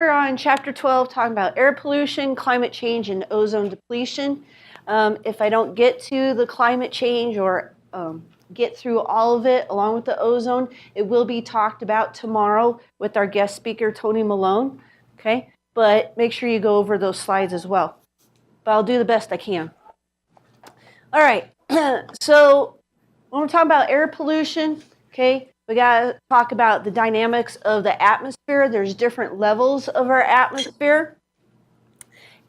We're on chapter 12 talking about air pollution, climate change, and ozone depletion. If I don't get to the climate change or get through all of it along with the ozone, it will be talked about tomorrow with our guest speaker, Tony Malone. Okay, but make sure you go over those slides as well. But I'll do the best I can. All right, so when we're talking about air pollution, okay, we got to talk about the dynamics of the atmosphere. There's different levels of our atmosphere.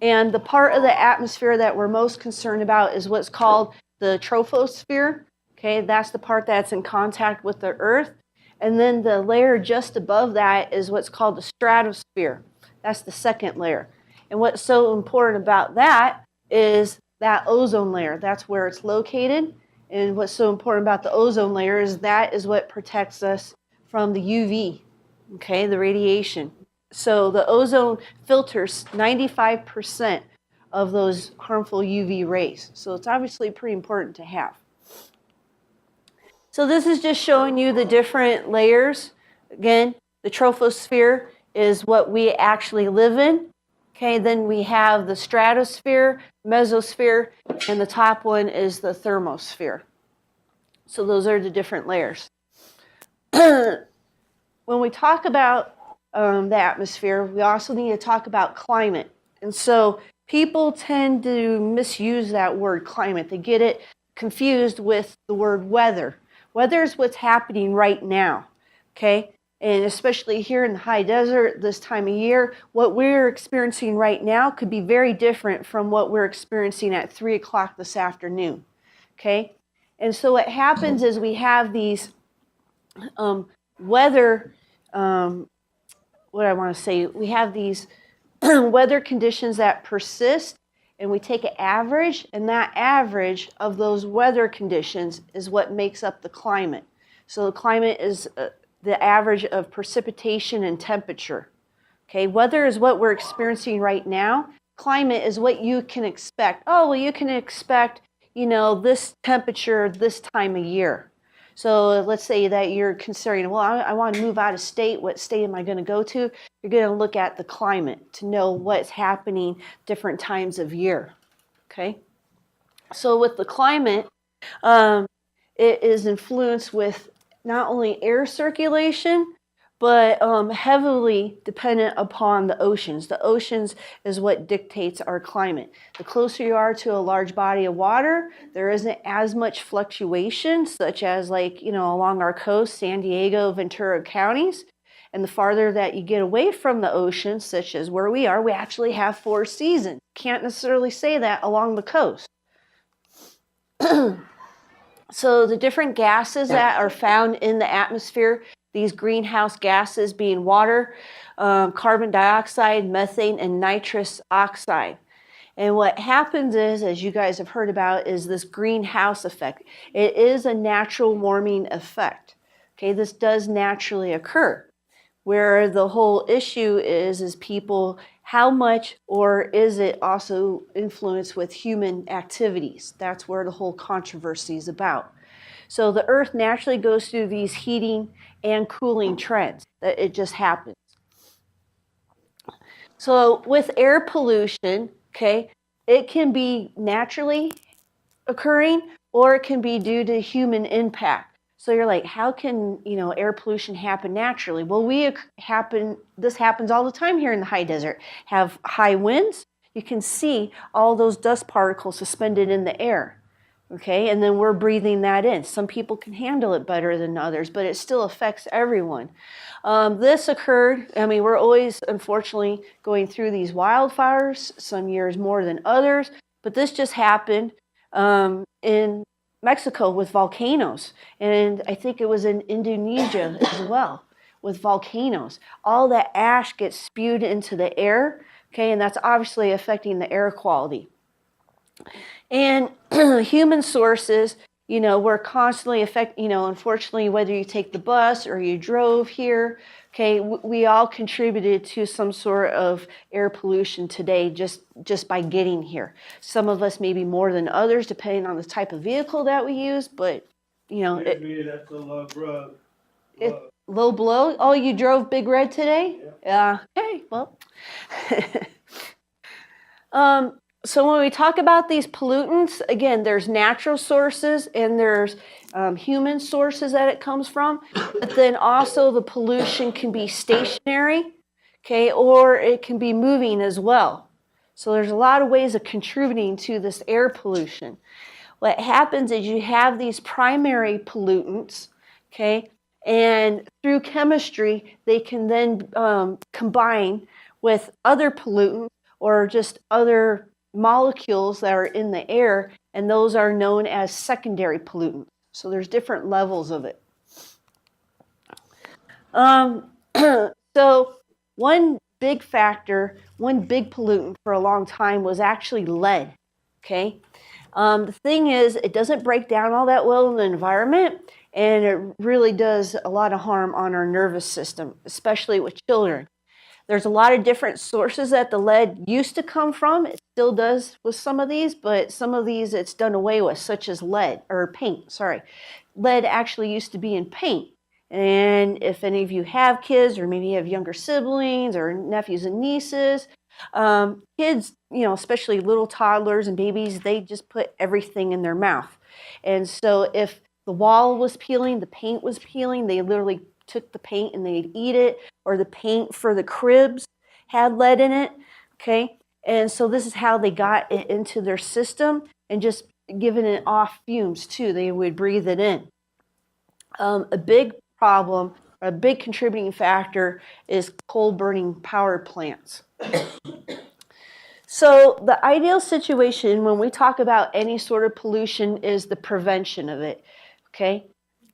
And the part of the atmosphere that we're most concerned about is what's called the troposphere. Okay, that's the part that's in contact with the Earth. And then the layer just above that is what's called the stratosphere. That's the second layer. And what's so important about that is that ozone layer. That's where it's located. And what's so important about the ozone layer is that is what protects us from the UV, okay, the radiation. So the ozone filters 95% of those harmful UV rays. So it's obviously pretty important to have. So this is just showing you the different layers. Again, the troposphere is what we actually live in. Okay, then we have the stratosphere, mesosphere, and the top one is the thermosphere. So those are the different layers. When we talk about the atmosphere, we also need to talk about climate. And so people tend to misuse that word climate. They get it confused with the word weather. Weather is what's happening right now, okay? And especially here in the high desert this time of year, what we're experiencing right now could be very different from what we're experiencing at 3 o'clock this afternoon, okay? And so what happens is we have these weather, we have these weather conditions that persist, and we take an average, and that average of those weather conditions is what makes up the climate. So the climate is the average of precipitation and temperature. Okay, weather is what we're experiencing right now. Climate is what you can expect. Oh, well, you can expect, you know, this temperature this time of year. So let's say that you're considering, well, I want to move out of state. What state am I going to go to? You're going to look at the climate to know what's happening different times of year. Okay, so with the climate, it is influenced with not only air circulation, but heavily dependent upon the oceans. The oceans is what dictates our climate. The closer you are to a large body of water, there isn't as much fluctuation, such as like, you know, along our coast, San Diego, Ventura counties. And the farther that you get away from the ocean, such as where we are, we actually have 4 seasons. Can't necessarily say that along the coast. So the different gases that are found in the atmosphere, these greenhouse gases being water, carbon dioxide, methane, and nitrous oxide. And what happens is, as you guys have heard about, is this greenhouse effect. It is a natural warming effect. Okay, this does naturally occur. Where the whole issue is people, how much, or is it also influenced with human activities? That's where the whole controversy is about. So the Earth naturally goes through these heating and cooling trends. That it just happens. So with air pollution, okay, it can be naturally occurring or it can be due to human impact. So you're like, how can, you know, air pollution happen naturally? Well, this happens all the time here in the high desert. Have high winds, you can see all those dust particles suspended in the air. Okay, and then we're breathing that in. Some people can handle it better than others, but it still affects everyone. This occurred, I mean, we're always, unfortunately, going through these wildfires, some years more than others, but this just happened in Mexico with volcanoes, and I think it was in Indonesia as well with volcanoes. All that ash gets spewed into the air, okay, and that's obviously affecting the air quality. And human sources, you know, we're constantly affected, you know, unfortunately, whether you take the bus or you drove here, okay, we all contributed to some sort of air pollution today just by getting here. Some of us maybe more than others, depending on the type of vehicle that we use, but, you know. Low below? Oh, you drove Big Red today? Yeah. Okay, well. So when we talk about these pollutants, again, there's natural sources and there's human sources that it comes from, but then also the pollution can be stationary, okay, or it can be moving as well. So there's a lot of ways of contributing to this air pollution. What happens is you have these primary pollutants, okay, and through chemistry, they can then combine with other pollutants or just other molecules that are in the air, and those are known as secondary pollutants. So there's different levels of it. So one big factor, one big pollutant for a long time was actually lead, okay? The thing is, it doesn't break down all that well in the environment, and it really does a lot of harm on our nervous system, especially with children. There's a lot of different sources that the lead used to come from. It still does with some of these, but some of these it's done away with, such as paint, sorry. Lead actually used to be in paint. And if any of you have kids, or maybe you have younger siblings or nephews and nieces, kids, especially little toddlers and babies, they just put everything in their mouth. And so if the wall was peeling, the paint was peeling, they literally took the paint and they'd eat it, or the paint for the cribs had lead in it, okay? And so this is how they got it into their system, and just giving it off fumes too. They would breathe it in. A big problem, a big contributing factor is coal burning power plants. So the ideal situation when we talk about any sort of pollution is the prevention of it, okay?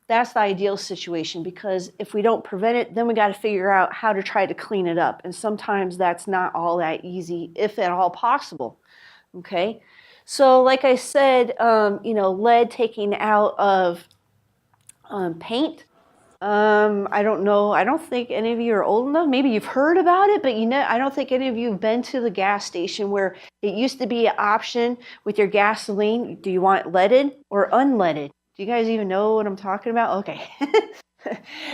That's the ideal situation, because if we don't prevent it, then we got to figure out how to try to clean it up. And sometimes that's not all that easy, if at all possible, okay? So like I said, lead taking out of paint. I don't know. I don't think any of you are old enough. Maybe you've heard about it, but I don't think any of you have been to the gas station where it used to be an option with your gasoline. Do you want leaded or unleaded? Do you guys even know what I'm talking about? Okay.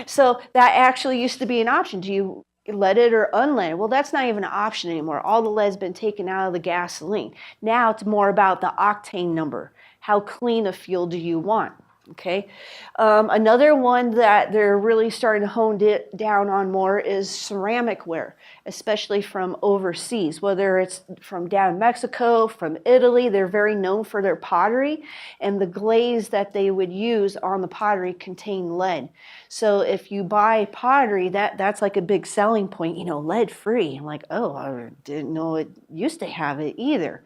So that actually used to be an option. Do you leaded or unleaded? Well, that's not even an option anymore. All the lead's been taken out of the gasoline. Now it's more about the octane number. How clean a fuel do you want? Okay. Another one that they're really starting to hone it down on more is ceramic ware, especially from overseas, whether it's from down Mexico, from Italy. They're very known for their pottery, and the glaze that they would use on the pottery contain lead. So if you buy pottery, that's like a big selling point, lead free. I'm like, oh, I didn't know it used to have it either.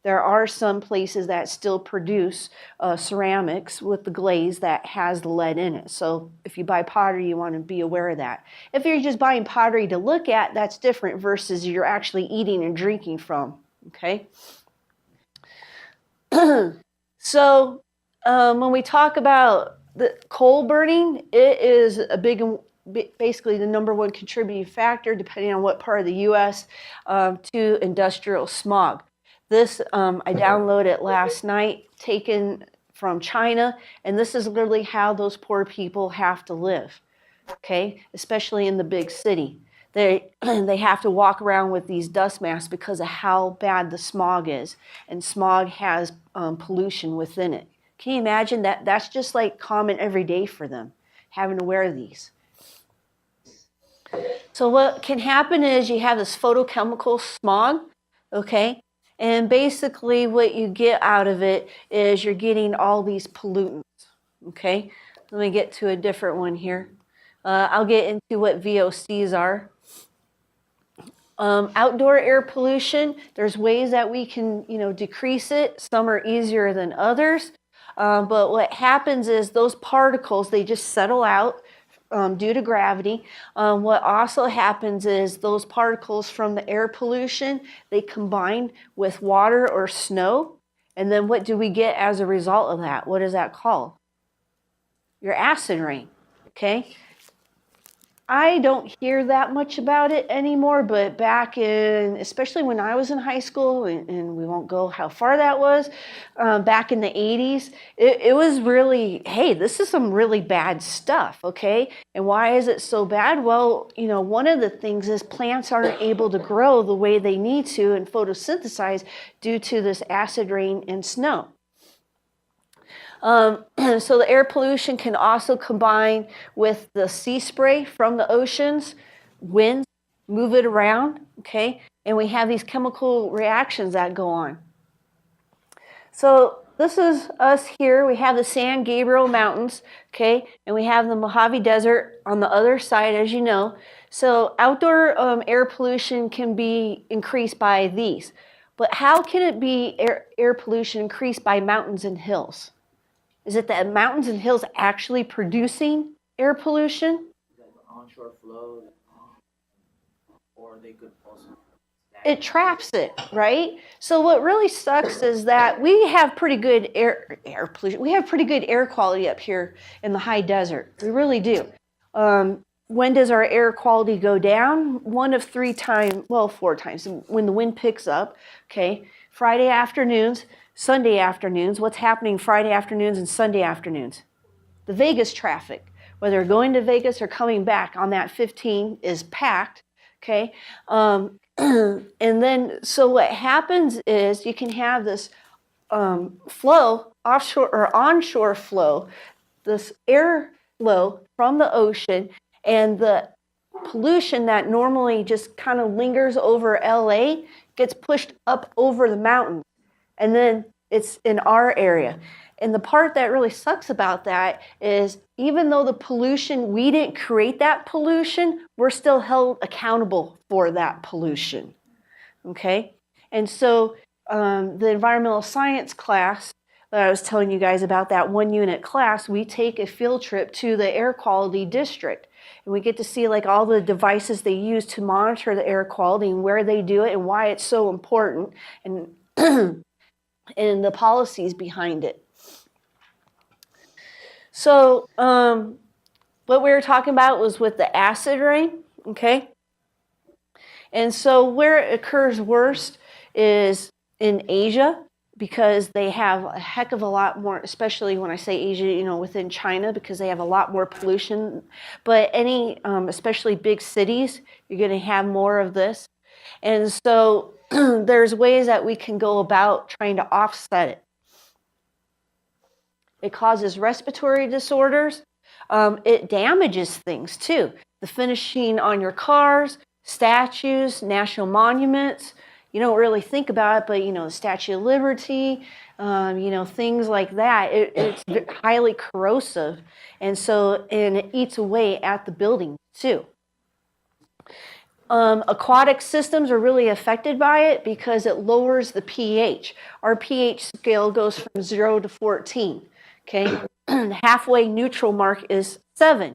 There are some places that still produce ceramics with the glaze that has the lead in it. So if you buy pottery, you want to be aware of that. If you're just buying pottery to look at, that's different versus you're actually eating and drinking from, okay? So when we talk about the coal burning, it is basically the number one contributing factor, depending on what part of the U.S., to industrial smog. This, I downloaded it last night, taken from China, and this is literally how those poor people have to live, okay? Especially in the big city. They have to walk around with these dust masks because of how bad the smog is, and smog has pollution within it. Can you imagine that? That's just like common every day for them, having to wear these. So what can happen is you have this photochemical smog, okay? And basically what you get out of it is you're getting all these pollutants, okay? Let me get to a different one here. I'll get into what VOCs are. Outdoor air pollution, there's ways that we can, decrease it. Some are easier than others. But what happens is those particles, they just settle out due to gravity. What also happens is those particles from the air pollution, they combine with water or snow. And then what do we get as a result of that? What is that called? Your acid rain, okay? I don't hear that much about it anymore, but back in, especially when I was in high school, and we won't go how far that was, back in the 80s, it was really, hey, this is some really bad stuff, okay? And why is it so bad? Well, you know, one of the things is plants aren't able to grow the way they need to and photosynthesize due to this acid rain and snow. So the air pollution can also combine with the sea spray from the oceans, winds, move it around, okay? And we have these chemical reactions that go on. So this is us here. We have the San Gabriel Mountains, okay? And we have the Mojave Desert on the other side, as you know. So outdoor air pollution can be increased by these. But how can it be air pollution increased by mountains and hills? Is it that mountains and hills actually producing air pollution? Onshore flow, or they could also. It traps it, right? So what really sucks is that we have pretty good air pollution. We have pretty good air quality up here in the high desert. We really do. When does our air quality go down? One of 3 times, well, 4 times. When the wind picks up, okay? Friday afternoons, Sunday afternoons. What's happening Friday afternoons and Sunday afternoons? The Vegas traffic, whether going to Vegas or coming back on that 15 is packed, okay? And then, so what happens is you can have this flow, offshore or onshore flow, this air flow from the ocean, and the pollution that normally just kind of lingers over LA gets pushed up over the mountains. And then it's in our area. And the part that really sucks about that is even though the pollution, we didn't create that pollution, we're still held accountable for that pollution, okay? And so the environmental science class that I was telling you guys about, that 1-unit class, we take a field trip to the air quality district. And we get to see like all the devices they use to monitor the air quality and where they do it and why it's so important, and and the policies behind it. So what we were talking about was with the acid rain, okay? And so where it occurs worst is in Asia, because they have a heck of a lot more, especially when I say Asia, you know, within China, because they have a lot more pollution. But any, especially big cities, you're going to have more of this. And so there's ways that we can go about trying to offset it. It causes respiratory disorders. It damages things too. The finishing on your cars, statues, national monuments. You don't really think about it, but you know, the Statue of Liberty, you know, things like that. It's highly corrosive, and so it eats away at the building too. Aquatic systems are really affected by it because it lowers the pH. Our pH scale goes from 0 to 14. Okay, halfway neutral mark is 7.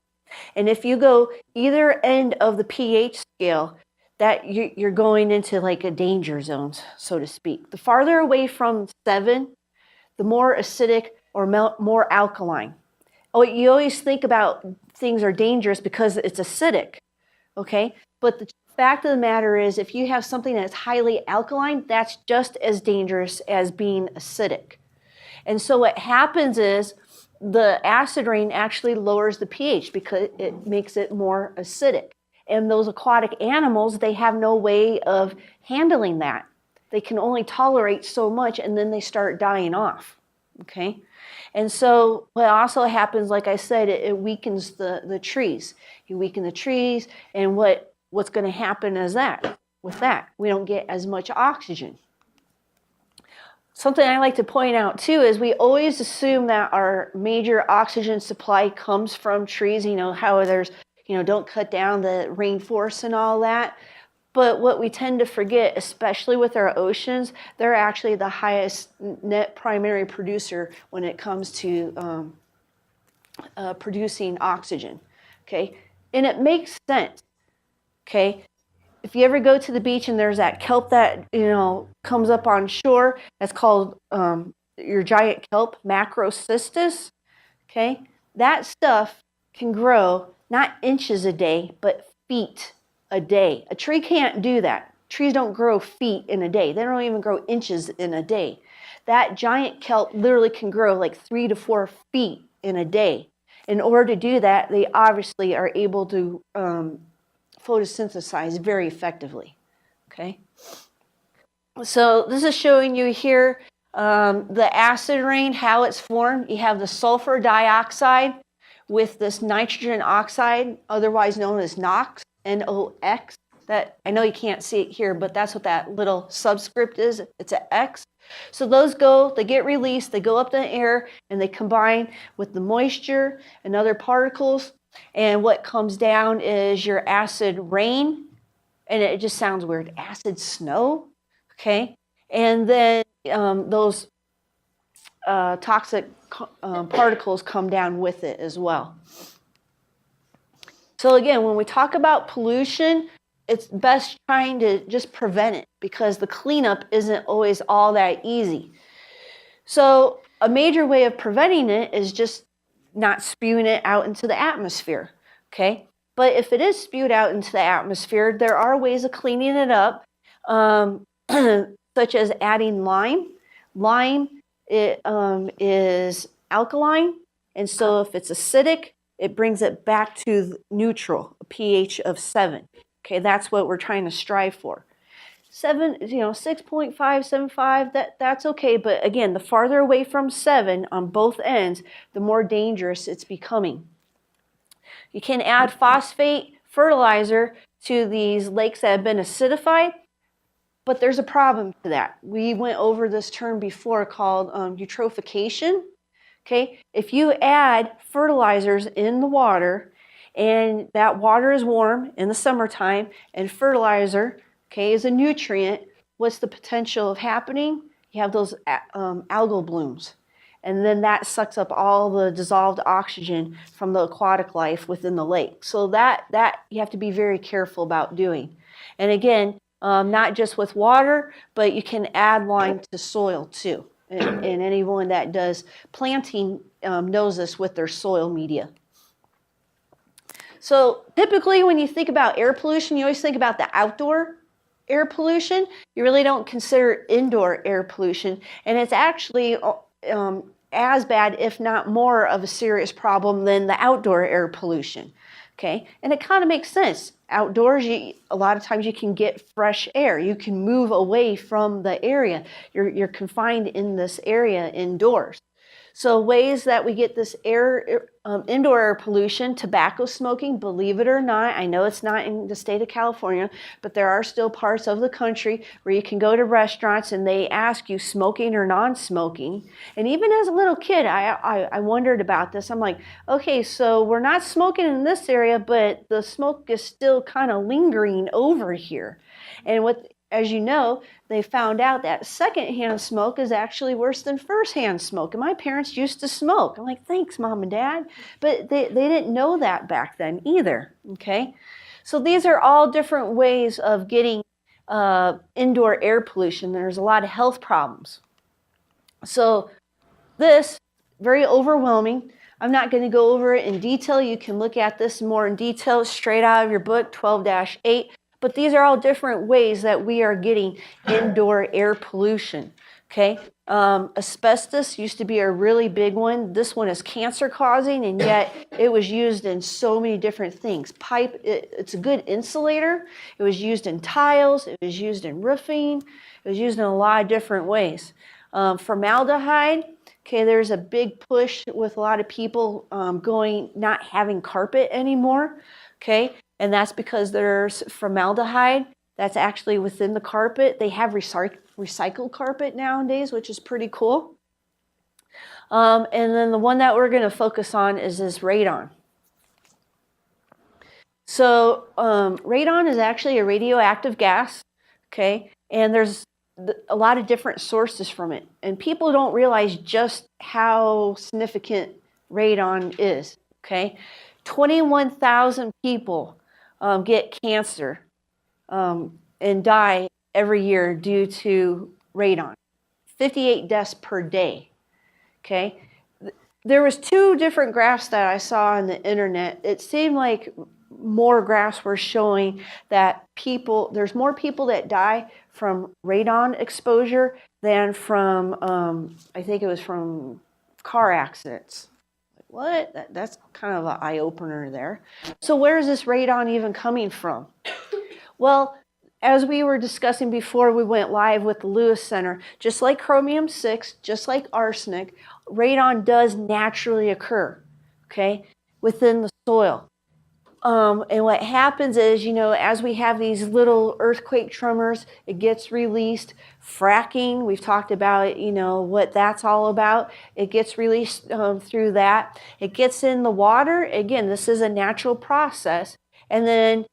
And if you go either end of the pH scale, that you're going into like a danger zone, so to speak. The farther away from 7, the more acidic or more alkaline. Oh, you always think about things are dangerous because it's acidic, okay? But the fact of the matter is, if you have something that's highly alkaline, that's just as dangerous as being acidic. And so what happens is the acid rain actually lowers the pH because it makes it more acidic. And those aquatic animals, they have no way of handling that. They can only tolerate so much, and then they start dying off, okay? And so what also happens, like I said, it weakens the trees. You weaken the trees, and what's going to happen is that, with that, we don't get as much oxygen. Something I like to point out too is we always assume that our major oxygen supply comes from trees, you know, how there's, you know, don't cut down the rainforest and all that. But what we tend to forget, especially with our oceans, they're actually the highest net primary producer when it comes to producing oxygen, okay? And it makes sense, okay? If you ever go to the beach and there's that kelp that, you know, comes up on shore, that's called your giant kelp, macrocystis, okay? That stuff can grow not inches a day, but feet a day. A tree can't do that. Trees don't grow feet in a day. They don't even grow inches in a day. That giant kelp literally can grow like 3 to 4 feet in a day. In order to do that, they obviously are able to photosynthesize very effectively. Okay. So this is showing you here the acid rain, how it's formed. You have the sulfur dioxide with this nitrogen oxide, otherwise known as NOx, N-O-X. That, I know you can't see it here, but that's what that little subscript is. It's an X. So those they get released, they go up in the air, and they combine with the moisture and other particles. And what comes down is your acid rain, and it just sounds weird, acid snow. Okay, and then those toxic particles come down with it as well. So again, when we talk about pollution, it's best trying to just prevent it because the cleanup isn't always all that easy. So a major way of preventing it is just not spewing it out into the atmosphere. Okay, but if it is spewed out into the atmosphere, there are ways of cleaning it up. Such as adding lime. Lime is alkaline, and so if it's acidic, it brings it back to neutral, a pH of 7. Okay, that's what we're trying to strive for. 6.5, 7.5, that's okay, but again, the farther away from 7 on both ends, the more dangerous it's becoming. You can add phosphate fertilizer to these lakes that have been acidified, but there's a problem to that. We went over this term before called eutrophication. Okay, if you add fertilizers in the water and that water is warm in the summertime and fertilizer, okay, is a nutrient, what's the potential of happening? You have those algal blooms. And then that sucks up all the dissolved oxygen from the aquatic life within the lake. So that you have to be very careful about doing. And again, not just with water, but you can add lime to soil too. And anyone that does planting knows this with their soil media. So typically when you think about air pollution, you always think about the outdoor air pollution. You really don't consider indoor air pollution. And it's actually as bad, if not more of a serious problem than the outdoor air pollution. Okay, and it kind of makes sense. Outdoors, a lot of times you can get fresh air. You can move away from the area. You're confined in this area indoors. So ways that we get this indoor air pollution, tobacco smoking, believe it or not, I know it's not in the state of California, but there are still parts of the country where you can go to restaurants and they ask you smoking or non-smoking. And even as a little kid, I wondered about this. I'm like, okay, so we're not smoking in this area, but the smoke is still kind of lingering over here. And as you know, they found out that secondhand smoke is actually worse than firsthand smoke. And my parents used to smoke. I'm like, thanks, Mom and Dad. But they didn't know that back then either, okay? So these are all different ways of getting indoor air pollution. There's a lot of health problems. So this, very overwhelming. I'm not going to go over it in detail. You can look at this more in detail straight out of your book, 12-8. But these are all different ways that we are getting indoor air pollution, okay? Asbestos used to be a really big one. This one is cancer causing, and yet it was used in so many different things. It's a good insulator. It was used in tiles. It was used in roofing. It was used in a lot of different ways. Formaldehyde, okay, there's a big push with a lot of people not having carpet anymore, okay? And that's because there's formaldehyde that's actually within the carpet. They have recycled carpet nowadays, which is pretty cool. And then the one that we're going to focus on is this radon. So radon is actually a radioactive gas, okay? And there's a lot of different sources from it. And people don't realize just how significant radon is, okay? 21,000 people get cancer and die every year due to radon. 58 deaths per day, okay? there was 2 different graphs that I saw on the internet. It seemed like more graphs were showing that there's more people that die from radon exposure than from, I think it was from car accidents. What? That's kind of an eye-opener there. So where is this radon even coming from? Well, as we were discussing before we went live with the Lewis Center, just like chromium-6, just like arsenic, radon does naturally occur, okay, within the soil. And what happens is, as we have these little earthquake tremors, it gets released. Fracking, we've talked about it, what that's all about. It gets released through that. It gets in the water. Again, this is a natural process. And then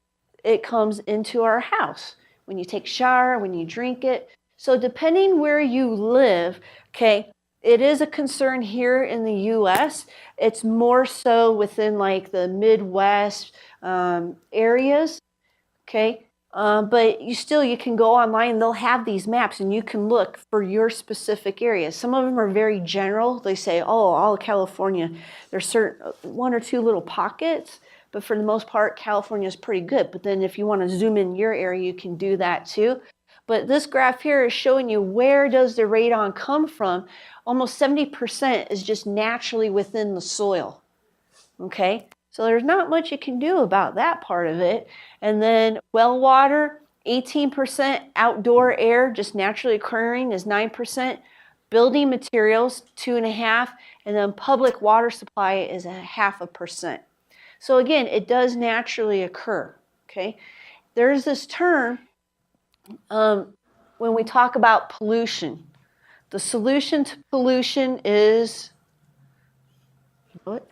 it comes into our house when you take a shower, when you drink it. So depending where you live, okay, it is a concern here in the U.S. It's more so within like the Midwest areas, okay? But you can go online, they'll have these maps and you can look for your specific areas. Some of them are very general. They say, oh, all of California, there's certain 1 or 2 little pockets, but for the most part, California is pretty good. But then if you want to zoom in your area, you can do that too. But this graph here is showing you where does the radon come from. Almost 70% is just naturally within the soil, okay? So there's not much you can do about that part of it. And then well water, 18%, outdoor air just naturally occurring is 9%, building materials 2.5%, and then public water supply is 0.5%. So again, it does naturally occur, okay? There's this term when we talk about pollution. The solution to pollution is what?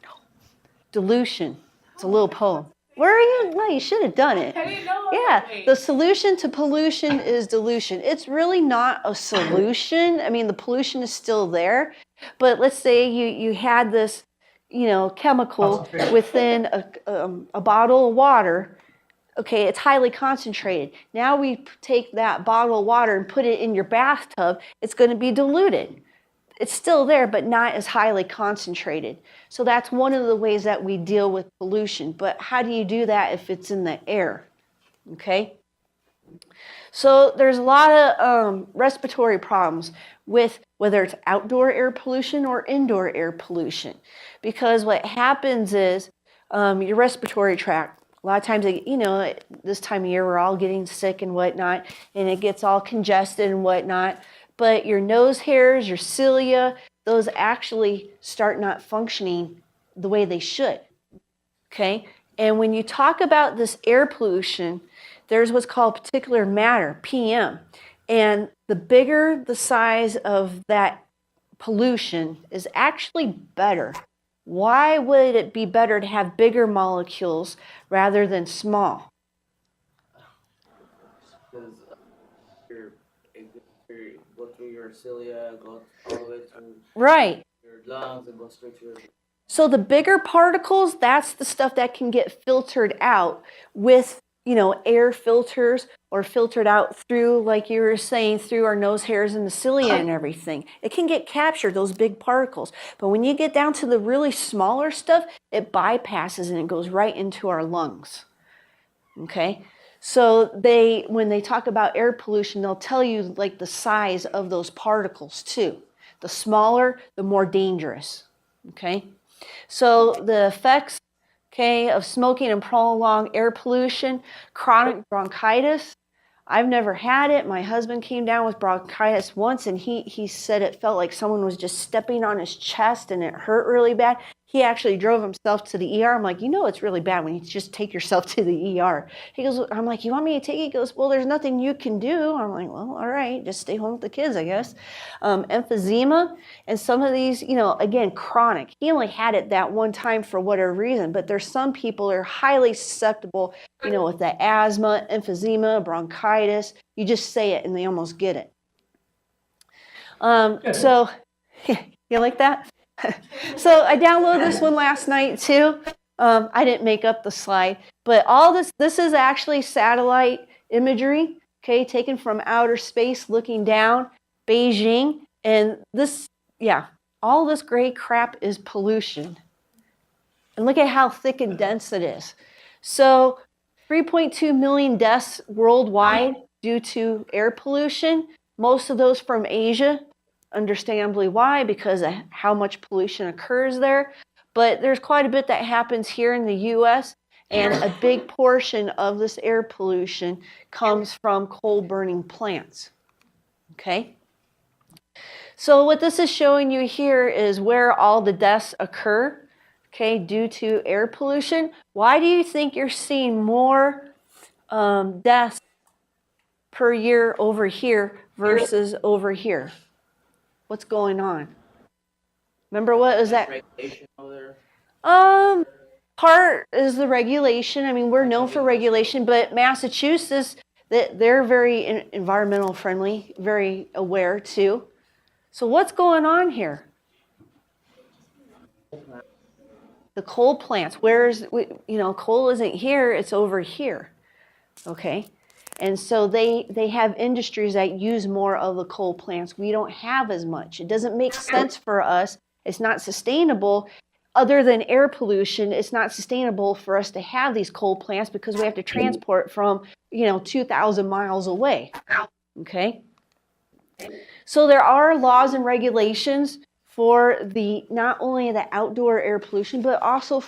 Dilution. It's a little poem. Where are you? No, you should have done it. I didn't know. Yeah, the solution to pollution is dilution. It's really not a solution. I mean, the pollution is still there. But let's say you had this, chemical within a bottle of water. Okay, it's highly concentrated. Now we take that bottle of water and put it in your bathtub. It's going to be diluted. It's still there, but not as highly concentrated. So that's one of the ways that we deal with pollution. But how do you do that if it's in the air? Okay? So there's a lot of respiratory problems with whether it's outdoor air pollution or indoor air pollution. Because what happens is your respiratory tract, a lot of times, this time of year we're all getting sick and whatnot, and it gets all congested and whatnot. But your nose hairs, your cilia, those actually start not functioning the way they should, okay? And when you talk about this air pollution, there's what's called particulate matter, PM. And the bigger the size of that pollution is actually better. Why would it be better to have bigger molecules rather than small? Because go through your cilia, go all the way to Right. your lungs, and go straight to your... So the bigger particles, that's the stuff that can get filtered out with, air filters or filtered out through, like you were saying, through our nose hairs and the cilia and everything. It can get captured, those big particles. But when you get down to the really smaller stuff, it bypasses and it goes right into our lungs. Okay? So when they talk about air pollution, they'll tell you like the size of those particles too. The smaller, the more dangerous. Okay? So the effects, of smoking and prolonged air pollution, chronic bronchitis. I've never had it. My husband came down with bronchitis once, and he said it felt like someone was just stepping on his chest and it hurt really bad. He actually drove himself to the ER. I'm like, it's really bad when you just take yourself to the ER. He goes, I'm like, you want me to take it? He goes, well, there's nothing you can do. I'm like, well, all right, just stay home with the kids, I guess. Emphysema and some of these, again, chronic. He only had it that one time for whatever reason, but there's some people that are highly susceptible, with the asthma, emphysema, bronchitis. You just say it and they almost get it. So, you like that? So I downloaded this one last night too. I didn't make up the slide, but all this is actually satellite imagery, taken from outer space looking down, Beijing. And this, All this gray crap is pollution. And look at how thick and dense it is. So 3.2 million deaths worldwide due to air pollution, most of those from Asia. Understandably why, because of how much pollution occurs there. But there's quite a bit that happens here in the US, and a big portion of this air pollution comes from coal burning plants. Okay? So what this is showing you here is where all the deaths occur, okay, due to air pollution. Why do you think you're seeing more deaths per year over here versus over here? What's going on? Remember what was that? Regulation over Part is the regulation. I mean, we're known for regulation, but Massachusetts, they're very environmental friendly, very aware too. So what's going on here? there. The coal plants. Where's, coal isn't here, it's over here. Okay? And so they have industries that use more of the coal plants. We don't have as much. It doesn't make sense for us. It's not sustainable. Other than air pollution, it's not sustainable for us to have these coal plants because we have to transport from, 2,000 miles away. Okay? So there are laws and regulations for not only the outdoor air pollution, but also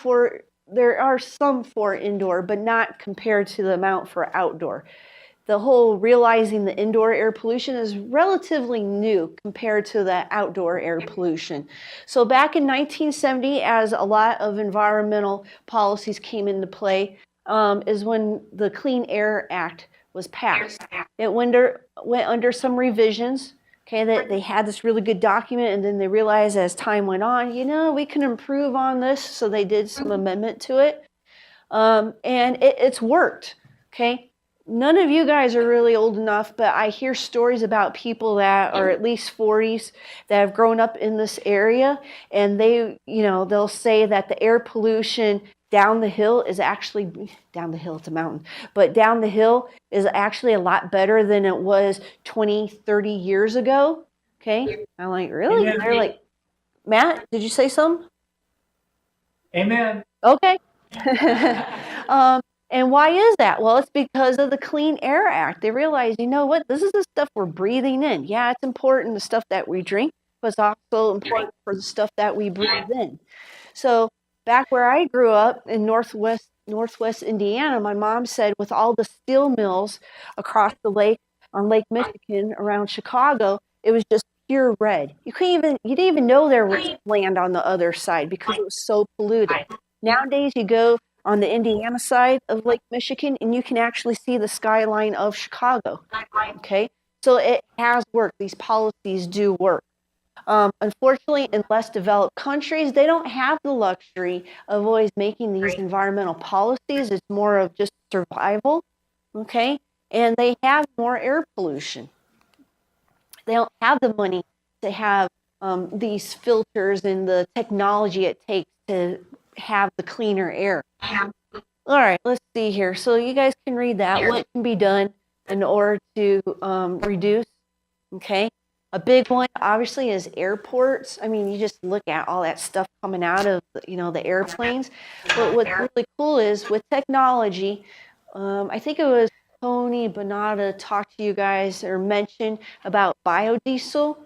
there are some for indoor, but not compared to the amount for outdoor. The whole realizing the indoor air pollution is relatively new compared to the outdoor air pollution. So back in 1970, as a lot of environmental policies came into play, is when the Clean Air Act was passed. It went under some revisions. Okay, that they had this really good document, and then they realized as time went on, we can improve on this, so they did some amendment to it, and it's worked. Okay, none of you guys are really old enough, but I hear stories about people that are at least 40s that have grown up in this area, and they'll say that the air pollution down the hill is actually, down the hill, it's a mountain, but down the hill is actually a lot better than it was 20, 30 years ago. Okay. I'm like, really? Amen. They're like, Matt, did you say something? Amen. Okay. And why is that? Well, it's because of the Clean Air Act. They realize, what? This is the stuff we're breathing in. Yeah, it's important, the stuff that we drink, but it's also important for the stuff that we breathe in. So back where I grew up in northwest Indiana, my mom said with all the steel mills across the lake on Lake Michigan around Chicago, it was just pure red. You didn't even know there was land on the other side because it was so polluted. Nowadays, you go on the Indiana side of Lake Michigan, and you can actually see the skyline of Chicago. Okay, so it has worked. These policies do work. Unfortunately, in less developed countries, they don't have the luxury of always making these environmental policies. It's more of just survival. Okay, and they have more air pollution. They don't have the money to have these filters and the technology it takes to have the cleaner air. All right, let's see here. So you guys can read that. What can be done in order to reduce? Okay, a big one obviously is airports. I mean, you just look at all that stuff coming out of the airplanes. But what's really cool is with technology. I think it was Tony Bonata talked to you guys or mentioned about biodiesel,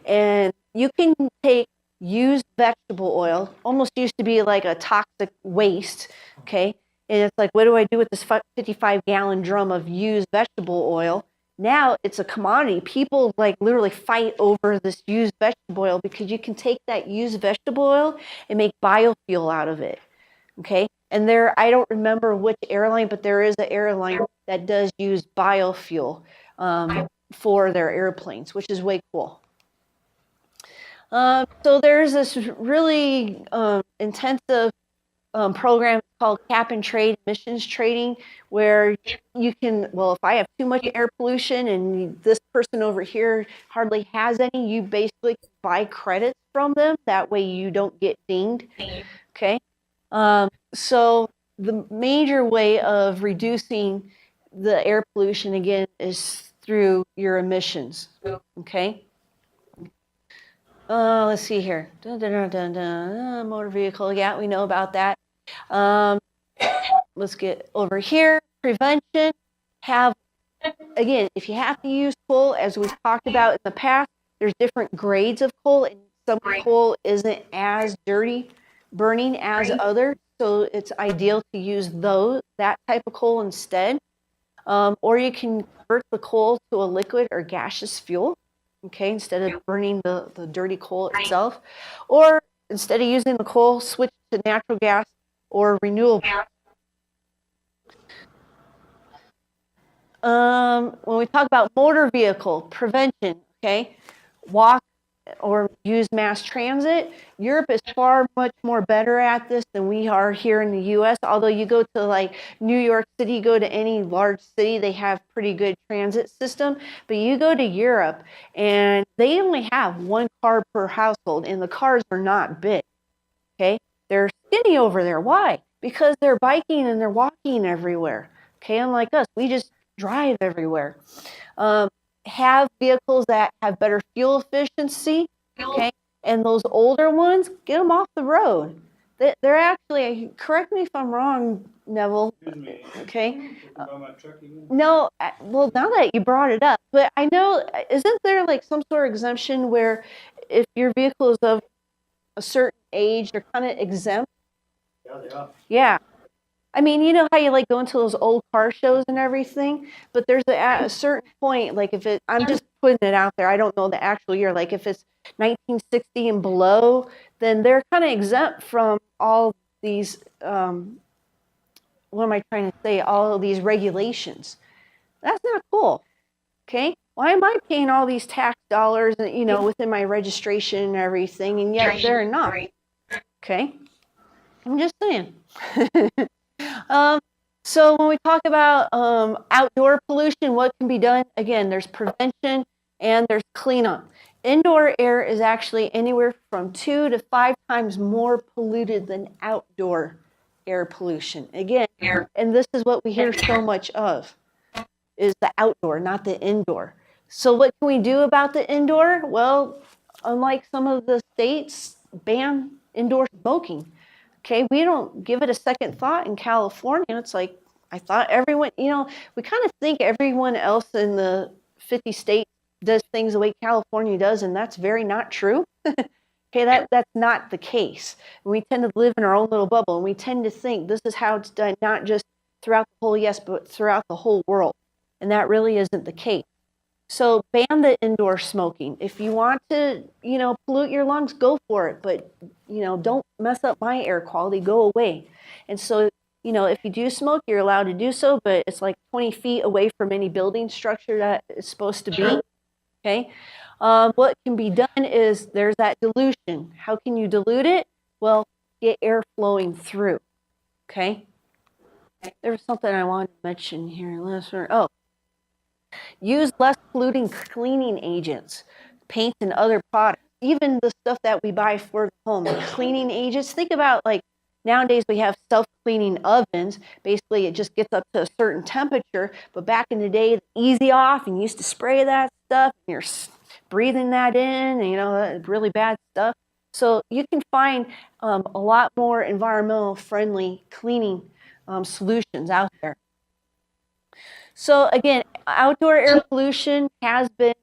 and you can take used vegetable oil, almost used to be like a toxic waste, okay? And it's like, what do I do with this 55-gallon drum of used vegetable oil? Now it's a commodity. People like literally fight over this used vegetable oil because you can take that used vegetable oil and make biofuel out of it, okay? And I don't remember which airline, but there is an airline that does use biofuel for their airplanes, which is way cool. So there's this really intensive program called cap and trade emissions trading, where you can, if I have too much air pollution and this person over here hardly has any, you basically buy credits from them. That way you don't get dinged. Okay. So the major way of reducing the air pollution again is through your emissions. Okay. Let's see here. Dun, dun, dun, dun, dun. Motor vehicle. Yeah, we know about that. Let's get over here. Prevention. Again, if you have to use coal, as we've talked about in the past, there's different grades of coal, and some coal isn't as dirty burning as others. So it's ideal to use that type of coal instead. Or you can convert the coal to a liquid or gaseous fuel, okay, instead of burning the dirty coal itself. Or instead of using the coal, switch to natural gas or renewable. When we talk about motor vehicle prevention, okay, walk or use mass transit, Europe is far much more better at this than we are here in the US. Although you go to like New York City, go to any large city, they have pretty good transit system. But you go to Europe and they only have one car per household, and the cars are not big, okay? They're skinny over there. Why? Because they're biking and they're walking everywhere, okay? Unlike us, we just drive everywhere. Have vehicles that have better fuel efficiency, okay? And those older ones, get them off the road. They're actually, correct me if I'm wrong, Neville, okay? No, well, now that you brought it up, but I know, isn't there like some sort of exemption where if your vehicle is of a certain age, they're kind of exempt? Yeah, they are. Yeah. I mean, you know how you like go into those old car shows and everything, but there's at a certain point, like if it, I'm just putting it out there, I don't know the actual year, like if it's 1960 and below, then they're kind of exempt from all these, what am I trying to say, all of these regulations. That's not cool, okay? Why am I paying all these tax dollars, you know, within my registration and everything, and yet they're not, okay? I'm just saying. So when we talk about outdoor pollution, what can be done? Again, there's prevention and there's cleanup. Indoor air is actually anywhere from 2 to 5 times more polluted than outdoor air pollution. Again, and this is what we hear so much of, is the outdoor, not the indoor. So what can we do about the indoor? Well, unlike some of the states, ban indoor smoking. Okay, we don't give it a second thought in California. It's like, I thought everyone, you know, we kind of think everyone else in the 50 states does things the way California does, and that's very not true. Okay, that's not the case. We tend to live in our own little bubble, and we tend to think this is how it's done, not just throughout the whole US, but throughout the whole world. And that really isn't the case. So ban the indoor smoking. If you want to, you know, pollute your lungs, go for it. But, you know, don't mess up my air quality, go away. And so, you know, if you do smoke, you're allowed to do so, but it's like 20 feet away from any building structure that it's supposed to be, okay? What can be done is there's that dilution. How can you dilute it? Well, get air flowing through, okay? There was something I wanted to mention here. Use less polluting cleaning agents, paint and other products, even the stuff that we buy for the home. Cleaning agents, think about like nowadays we have self-cleaning ovens. Basically, it just gets up to a certain temperature, but back in the day, easy off, and you used to spray that stuff, and you're breathing that in, and, you know, really bad stuff. So you can find a lot more environmental friendly cleaning solutions out there. So again, outdoor air pollution has been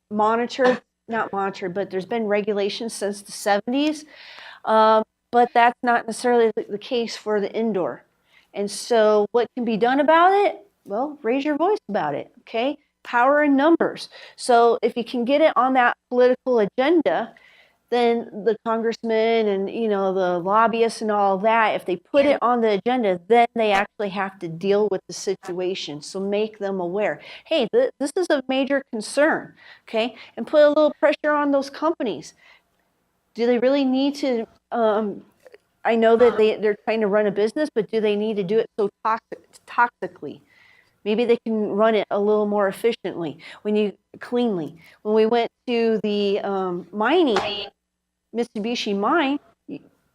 monitored, not monitored, but there's been regulations since the 70s, but that's not necessarily the case for the indoor. And so what can be done about it? Well, raise your voice about it, okay? Power in numbers. So if you can get it on that political agenda, then the congressmen and, you know, the lobbyists and all that, if they put it on the agenda, then they actually have to deal with the situation. So make them aware. Hey, this is a major concern, okay? And put a little pressure on those companies. Do they really need to, I know that they're trying to run a business, but do they need to do it so toxically? Maybe they can run it a little more efficiently, cleanly. When we went to the mining, Mitsubishi mine,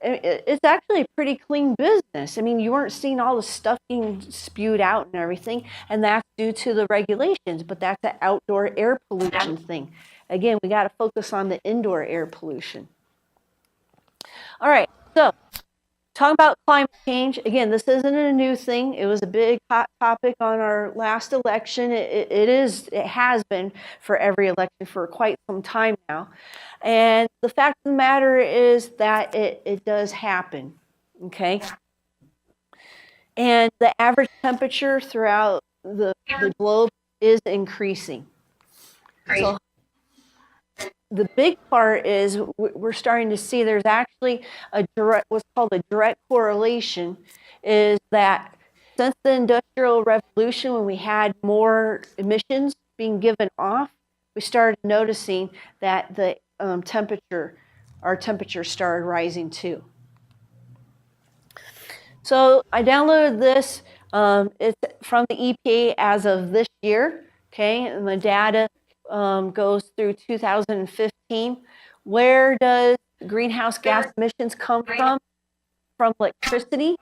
it's actually a pretty clean business. I mean, you weren't seeing all the stuff being spewed out and everything, and that's due to the regulations, but that's an outdoor air pollution thing. again, we got to focus on the indoor air pollution. All right, so talking about climate change, again, this isn't a new thing. It was a big hot topic on our last election. It has been for every election for quite some time now. And the fact of the matter is that it does happen, okay? And the average temperature throughout the globe is increasing. So the big part is we're starting to see there's actually what's called a direct correlation, is that since the Industrial Revolution, when we had more emissions being given off, we started noticing that the our temperature started rising too. So I downloaded this. It's from the EPA as of this year, okay, and the data goes through 2015. Where does greenhouse gas emissions come from? From electricity.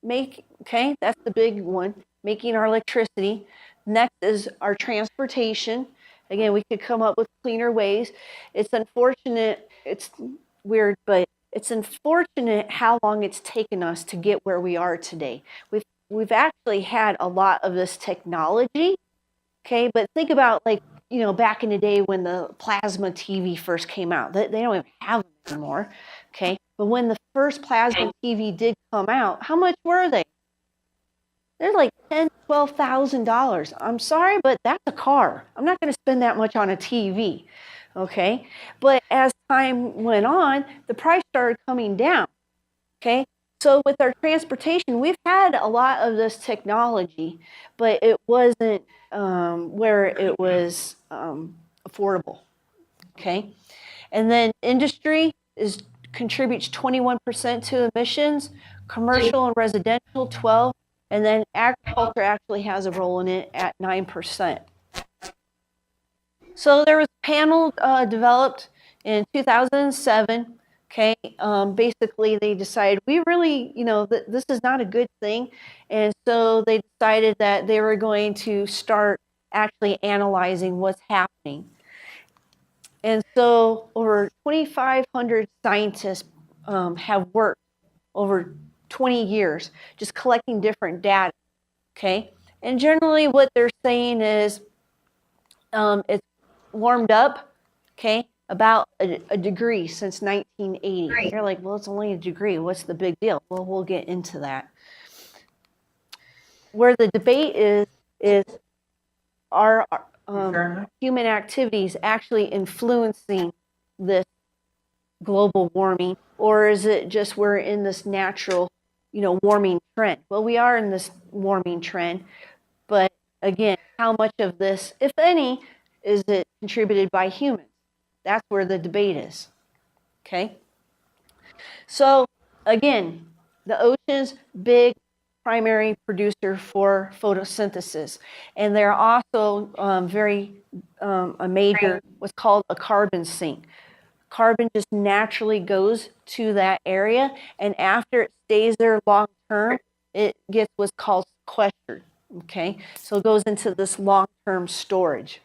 Okay, that's the big one, making our electricity. Next is our transportation. Again, we could come up with cleaner ways. It's unfortunate, it's weird, but it's unfortunate how long it's taken us to get where we are today. We've actually had a lot of this technology, okay, but think about, like, you know, back in the day when the plasma TV first came out. They don't even have them anymore, okay? But when the first plasma TV did come out, how much were they? They're like $10,000, $12,000. I'm sorry, but that's a car. I'm not going to spend that much on a TV, okay? But as time went on, the price started coming down, okay? So with our transportation, we've had a lot of this technology, but it wasn't where it was affordable, okay? And then industry contributes 21% to emissions, commercial and residential 12%, and then agriculture actually has a role in it at 9%. So there was a panel developed in 2007. Okay, basically they decided we really, you know, this is not a good thing. And so they decided that they were going to start actually analyzing what's happening. And so over 2,500 scientists have worked over 20 years just collecting different data, okay? And generally what they're saying is it's warmed up, okay, about a degree since 1980. Right. You're like, well, it's only a degree. What's the big deal? Well, we'll get into that. Where the debate is are human activities actually influencing this global warming, or is it just we're in this natural, you know, warming trend? Well, we are in this warming trend, but again, how much of this, if any, is it contributed by humans? That's where the debate is, okay? So again, the ocean's big primary producer for photosynthesis, and they're also a major, what's called a carbon sink. Carbon just naturally goes to that area, and after it stays there long term, it gets what's called sequestered, okay? So it goes into this long-term storage.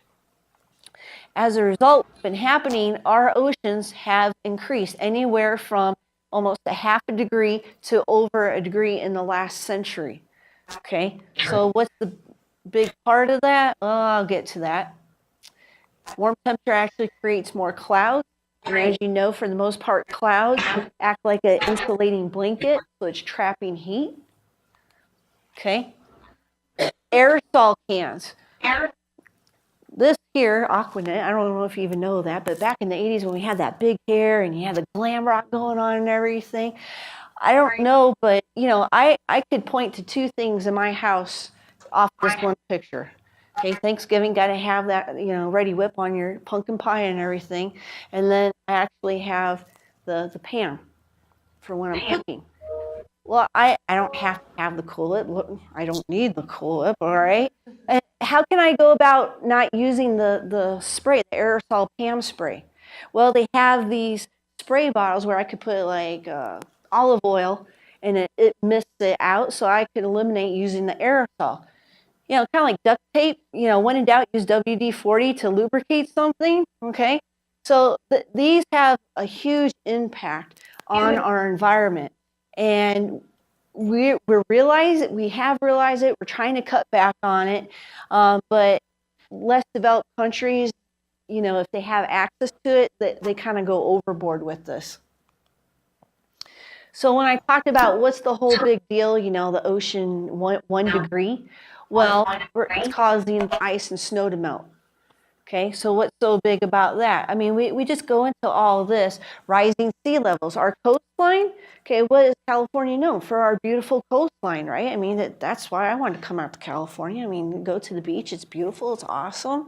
As a result, what's been happening, our oceans have increased anywhere from almost a half a degree to over a degree in the last century, okay? So what's the big part of that? Oh, I'll get to that. Warm temperature actually creates more clouds. And as you know, for the most part, clouds act like an insulating blanket, so it's trapping heat. Okay? Aerosol cans. This here, Aquanet, I don't know if you even know that, but back in the 80s when we had that big hair and you had the glam rock going on and everything, I don't know, but, you know, I could point to two things in my house off this one picture. Okay, Thanksgiving, got to have that, you know, ready whip on your pumpkin pie and everything. And then I actually have the pan for when I'm cooking. Well, I don't have to have the Cool Whip. Look, I don't need the Cool Whip, all right? And how can I go about not using the spray, the aerosol PAM spray? Well, they have these spray bottles where I could put like olive oil and it mists it out, so I could eliminate using the aerosol. kind of like duct tape, when in doubt, use WD-40 to lubricate something, okay? So these have a huge impact on our environment. And we have realized it, we're trying to cut back on it, but less developed countries, if they have access to it, they kind of go overboard with this. So when I talked about what's the whole big deal, the ocean 1 degree, well, it's causing ice and snow to melt. Okay, so what's so big about that? I mean, we just go into all of this, rising sea levels, our coastline. Okay, what is California known for? Our beautiful coastline, right? I mean, that's why I wanted to come out to California. I mean, go to the beach, it's beautiful, it's awesome.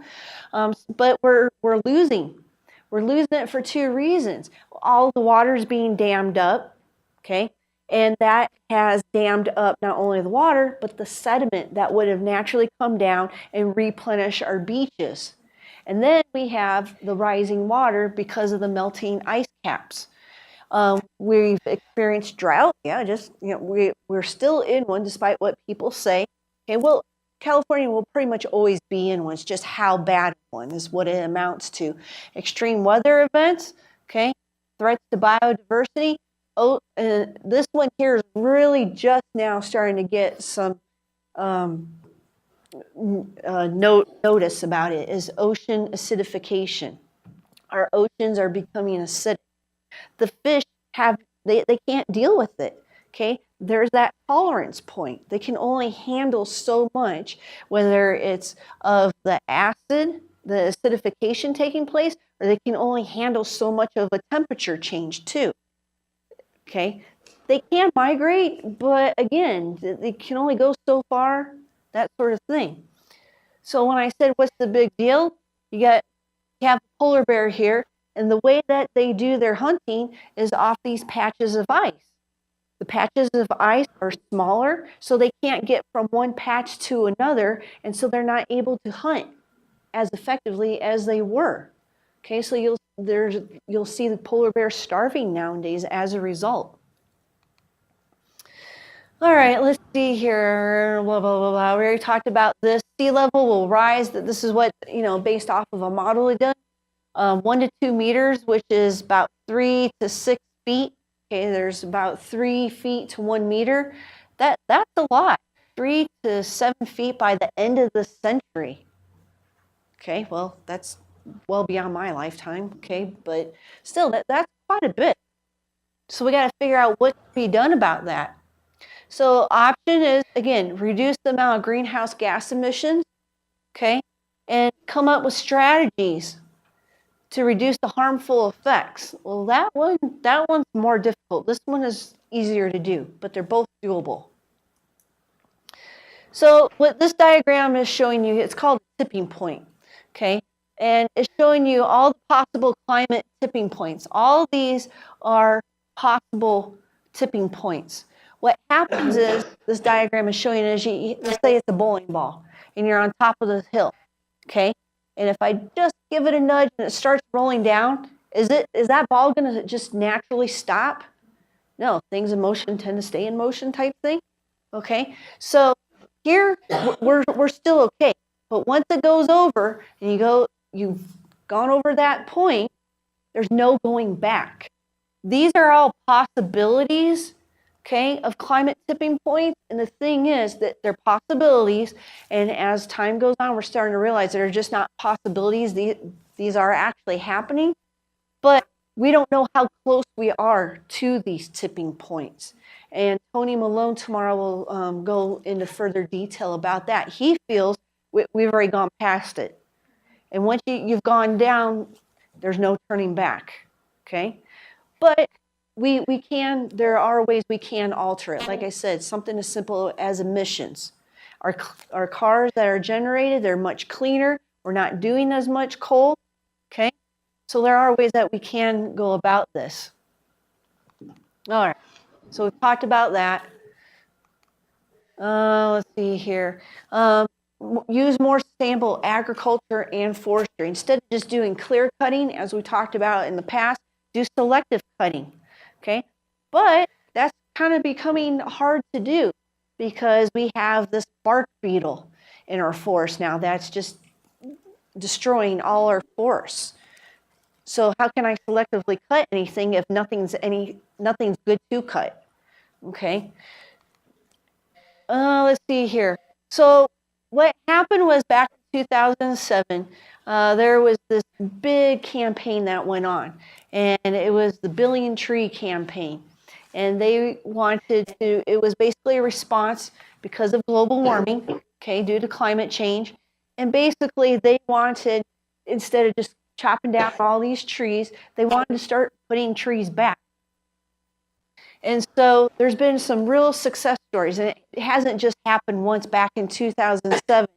But we're losing. We're losing it for two reasons. All the water is being dammed up, okay? And that has dammed up not only the water, but the sediment that would have naturally come down and replenish our beaches. And then we have the rising water because of the melting ice caps. We've experienced drought. Yeah, we're still in one despite what people say. Okay, well, California will pretty much always be in one. It's just how bad one is what it amounts to. Extreme weather events, okay, threats to biodiversity. This one here is really just now starting to get some notice about it, is ocean acidification. Our oceans are becoming acidic. The fish they can't deal with it. Okay, there's that tolerance point. They can only handle so much, whether it's of the acid, the acidification taking place, or they can only handle so much of a temperature change too. Okay, they can migrate, but again, they can only go so far, that sort of thing. So when I said, what's the big deal? You have a polar bear here, and the way that they do their hunting is off these patches of ice. The patches of ice are smaller, so they can't get from one patch to another, and so they're not able to hunt as effectively as they were. Okay, so you'll see the polar bear starving nowadays as a result. All right, let's see here. Blah, blah, blah, blah. We already talked about this. Sea level will rise. This is what, based off of a model we done. 1 to 2 meters, which is about 3 to 6 feet. Okay, there's about 3 feet to 1 meter. That's a lot. 3 to 7 feet by the end of the century. Okay, well, that's well beyond my lifetime. Okay, but still, that's quite a bit. So we got to figure out what can be done about that. So option is, again, reduce the amount of greenhouse gas emissions, okay, and come up with strategies to reduce the harmful effects. Well, that one's more difficult. This one is easier to do, but they're both doable. So what this diagram is showing you, it's called a tipping point, okay, and it's showing you all the possible climate tipping points. All of these are possible tipping points. What happens is, this diagram is showing is, let's say it's a bowling ball, and you're on top of the hill, okay? And if I just give it a nudge and it starts rolling down, is that ball going to just naturally stop? No, things in motion tend to stay in motion type thing, okay? So here, we're still okay. But once it goes over, and you've gone over that point, there's no going back. These are all possibilities, okay, of climate tipping points. And the thing is that they're possibilities, and as time goes on, we're starting to realize they're just not possibilities. These are actually happening, but we don't know how close we are to these tipping points. And Tony Malone tomorrow will go into further detail about that. He feels we've already gone past it. And once you've gone down, there's no turning back, okay? But there are ways we can alter it. Like I said, something as simple as emissions. Our cars that are generated, they're much cleaner. We're not doing as much coal, okay? So there are ways that we can go about this. All right, so we've talked about that. Let's see here. Use more sustainable agriculture and forestry. Instead of just doing clear cutting, as we talked about in the past, do selective cutting, okay? But that's kind of becoming hard to do because we have this bark beetle. in our forests now. That's just destroying all our forests. So how can I selectively cut anything if nothing's good to cut? Okay. Let's see here. So what happened was back in 2007, there was this big campaign that went on, and it was the Billion Tree campaign. And they wanted to, it was basically a response because of global warming, okay, due to climate change. And basically they wanted, instead of just chopping down all these trees, they wanted to start putting trees back. And so there's been some real success stories, and it hasn't just happened once back in 2007.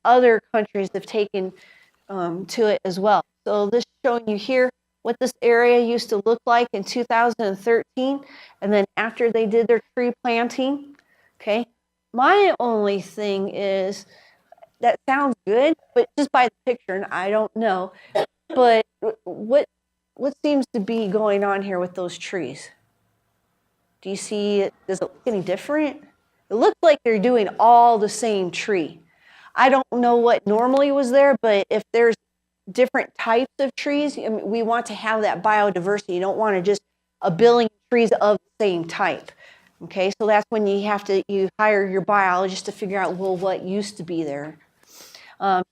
Other countries have taken to it as well. So this is showing you here what this area used to look like in 2013, and then after they did their tree planting. Okay, my only thing is that sounds good, but just by the picture, and I don't know, but what seems to be going on here with those trees? Do you see it? Does it look any different? It looks like they're doing all the same tree. I don't know what normally was there, but if there's different types of trees, I mean, we want to have that biodiversity. You don't want to just a billion trees of the same type. Okay, so that's when you hire your biologist to figure out, well, what used to be there.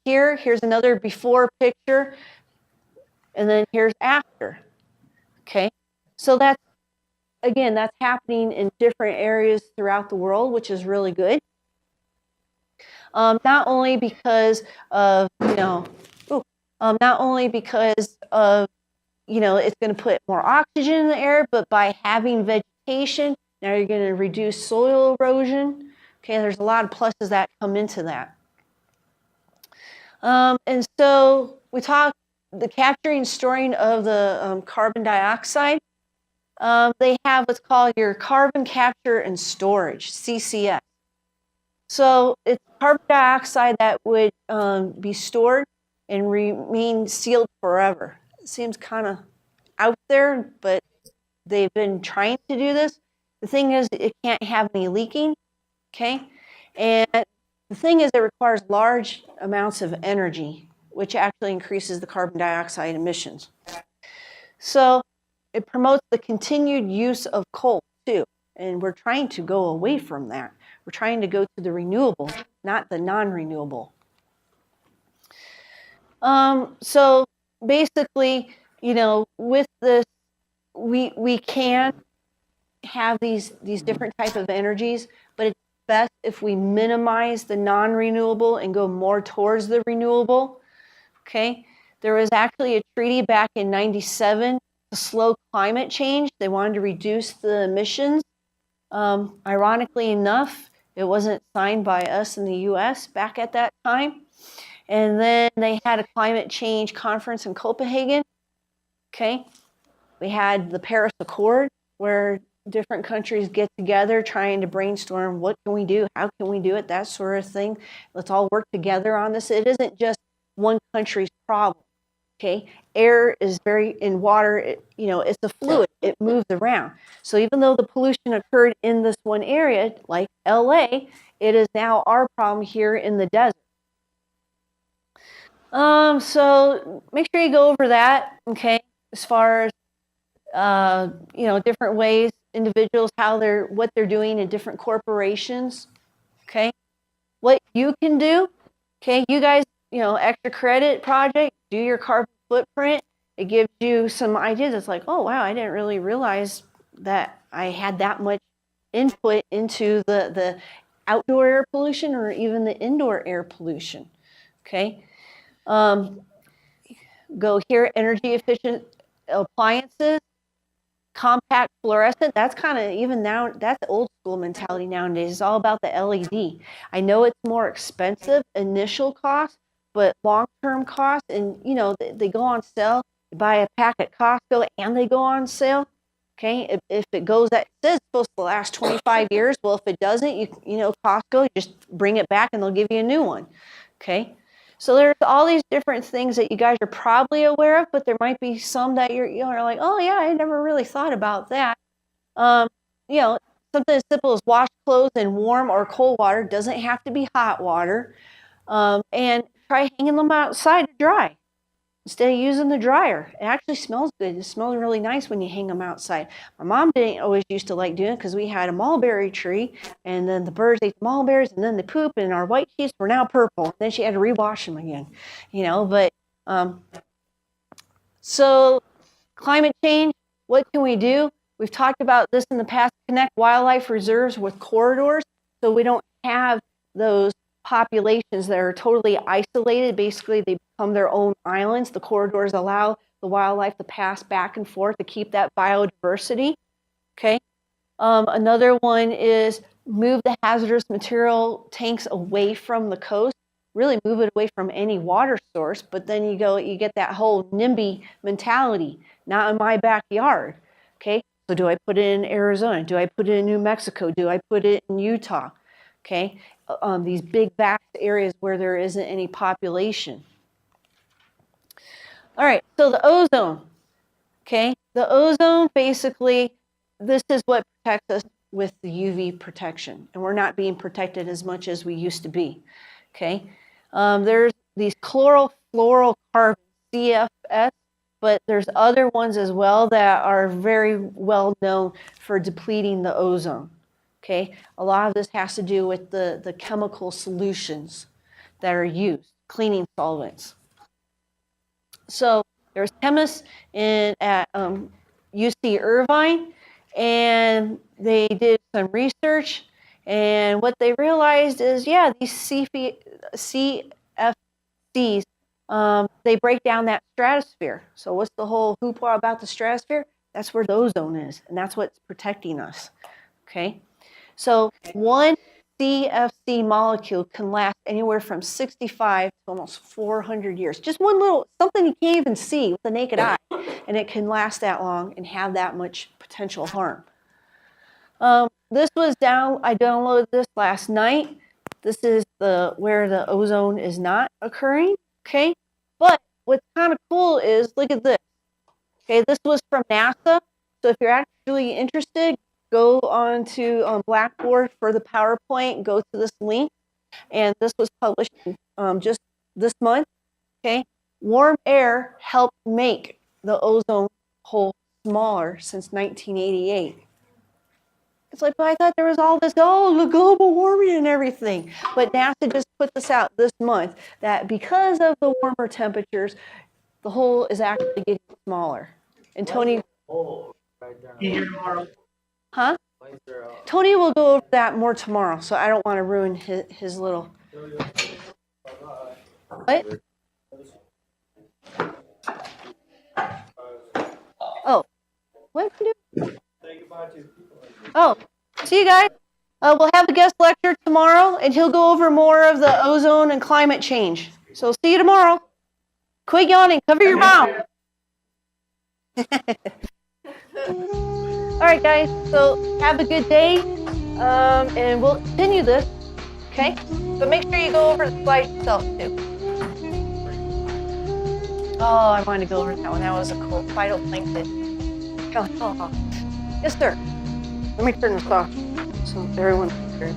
Here's another before picture, and then here's after. Okay, so that's happening in different areas throughout the world, which is really good. Not only because of, not only because of, it's going to put more oxygen in the air, but by having vegetation, now you're going to reduce soil erosion. Okay, there's a lot of pluses that come into that. And so we talk the capturing and storing of the carbon dioxide. They have what's called your carbon capture and storage, CCS. So it's carbon dioxide that would be stored and remain sealed forever. It seems kind of out there, but they've been trying to do this. The thing is, it can't have any leaking, okay? And the thing is, it requires large amounts of energy, which actually increases the carbon dioxide emissions. So it promotes the continued use of coal, too. And we're trying to go away from that. We're trying to go to the renewable, not the non-renewable. So basically, with this, we can have these different type of energies, but it's best if we minimize the non-renewable and go more towards the renewable. Okay, there was actually a treaty back in '97 to slow climate change. They wanted to reduce the emissions. Ironically enough, it wasn't signed by us in the US back at that time. And then they had a climate change conference in Copenhagen. Okay, we had the Paris Accord, where different countries get together trying to brainstorm, what can we do, how can we do it, that sort of thing. Let's all work together on this. It isn't just one country's problem. Okay, air is in water, it's a fluid, it moves around. So even though the pollution occurred in this one area, like LA, it is now our problem here in the desert. So make sure you go over that, okay, as far as, different ways, individuals, what they're doing in different corporations, okay. What you can do, okay, you guys, extra credit project, do your carbon footprint. It gives you some ideas. It's like, oh, wow, I didn't really realize that I had that much input into the outdoor air pollution or even the indoor air pollution, okay? Go here, energy efficient appliances, compact fluorescent. That's kind of, even now, that's old school mentality nowadays. It's all about the LED. I know it's more expensive initial cost, but long-term cost, and they go on sale. You buy a pack at Costco and they go on sale. Okay, if it goes, that says it's supposed to last 25 years. Well, if it doesn't, Costco, you just bring it back and they'll give you a new one. Okay, so there's all these different things that you guys are probably aware of, but there might be some that you're like, oh yeah, I never really thought about that. Some something as simple as wash clothes in warm or cold water. Doesn't have to be hot water. And try hanging them outside to dry instead of using the dryer. It actually smells good. It smells really nice when you hang them outside. My mom didn't always used to like doing it because we had a mulberry tree, and then the birds ate the mulberries, and then they poop, and our white sheets were now purple. Then she had to rewash them again, you know. But so climate change, what can we do? We've talked about this in the past. Connect wildlife reserves with corridors so we don't have those populations that are totally isolated. Basically, they become their own islands. The corridors allow the wildlife to pass back and forth to keep that biodiversity. Okay. Another one is move the hazardous material tanks away from the coast. Really move it away from any water source. But then you get that whole NIMBY mentality. Not in my backyard. Okay. So do I put it in Arizona? Do I put it in New Mexico? Do I put it in Utah? Okay. These big vast areas where there isn't any population. All right, so the ozone, okay? The ozone, basically, this is what protects us with the UV protection, and we're not being protected as much as we used to be, okay? There's these chlorofluorocarbons, CFS, but there's other ones as well that are very well known for depleting the ozone. Okay, a lot of this has to do with the chemical solutions that are used, cleaning solvents. So there's chemists at UC Irvine, and they did some research, and what they realized is, yeah, these CFCs, they break down that stratosphere. So what's the whole hoopla about the stratosphere? That's where the ozone is, and that's what's protecting us. Okay. So one CFC molecule can last anywhere from 65 to almost 400 years. Just one little, something you can't even see with the naked eye, and it can last that long and have that much potential harm. This was I downloaded this last night. This is where the ozone is not occurring, okay? But what's kind of cool is, look at this. Okay, this was from NASA. So if you're actually interested, go on to Blackboard for the PowerPoint, go to this link, and this was published just this month, okay? Warm air helped make the ozone hole smaller since 1988. It's like, but I thought there was all this, the global warming and everything. But NASA just put this out this month, that because of the warmer temperatures, the hole is actually getting smaller. And Tony... Oh, right there. Be here tomorrow. Huh? Tony will go over that more tomorrow, so I don't want to ruin his little... What? Oh. What did you do? Say goodbye to people. Oh, see you guys. We'll have a guest lecture tomorrow, and he'll go over more of the ozone and climate change. So see you tomorrow. Quit yawning. Cover your mouth. All right, guys. So have a good day, and we'll continue this. Okay? But make sure you go over the slides yourself too. Oh, I wanted to go over that one. That was a cool phytoplankton. Oh. Yes, sir. Let me turn this off so everyone can hear.